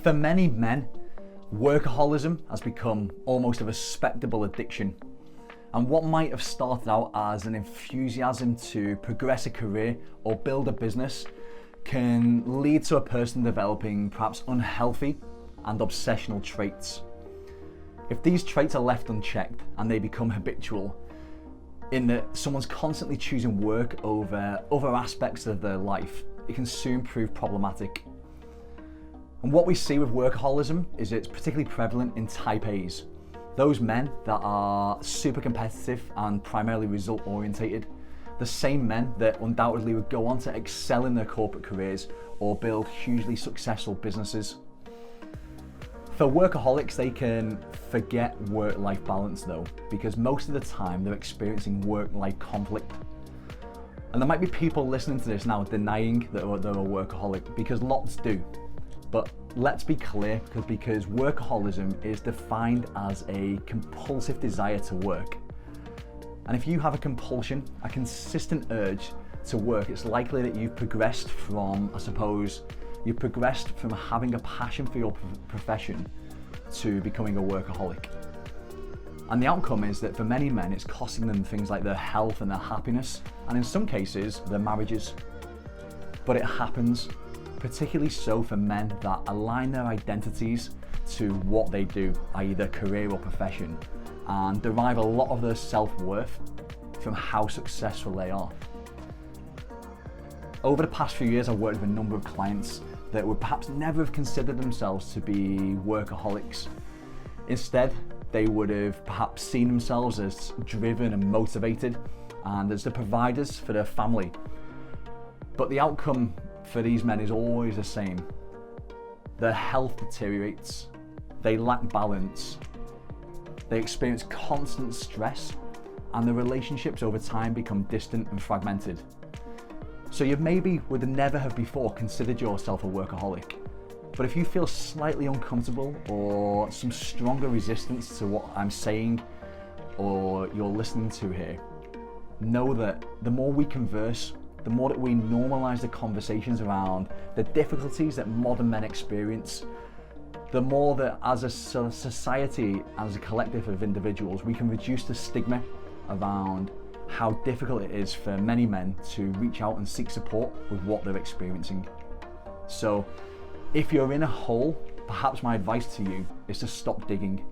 For many men, workaholism has become almost a respectable addiction. And what might have started out as an enthusiasm to progress a career or build a business can lead to a person developing perhaps unhealthy and obsessional traits. If these traits are left unchecked and they become habitual, in that someone's constantly choosing work over other aspects of their life, it can soon prove problematic. And what we see with workaholism is it's particularly prevalent in type A's, those men that are super competitive and primarily result orientated, the same men that undoubtedly would go on to excel in their corporate careers or build hugely successful businesses. For workaholics, they can forget work-life balance though, because most of the time they're experiencing work-life conflict. And there might be people listening to this now denying that they're a workaholic, because lots do. But let's be clear, because workaholism is defined as a compulsive desire to work. And if you have a compulsion, a consistent urge to work, it's likely that you've progressed from, you've progressed from having a passion for your profession to becoming a workaholic. And the outcome is that for many men, it's costing them things like their health and their happiness, and in some cases, their marriages. But it happens, particularly so for men that align their identities to what they do, i.e. their career or profession, and derive a lot of their self-worth from how successful they are. Over the past few years, I've worked with a number of clients that would perhaps never have considered themselves to be workaholics. Instead, they would have perhaps seen themselves as driven and motivated and as the providers for their family. But the outcome for these men is always the same. Their health deteriorates, they lack balance, they experience constant stress, and their relationships over time become distant and fragmented. So you maybe would never have before considered yourself a workaholic. But if you feel slightly uncomfortable or some stronger resistance to what I'm saying or you're listening to here, know that the more we converse, the more that we normalize the conversations around the difficulties that modern men experience, the more that as a society, as a collective of individuals, we can reduce the stigma around how difficult it is for many men to reach out and seek support with what they're experiencing. So if you're in a hole, perhaps my advice to you is to stop digging.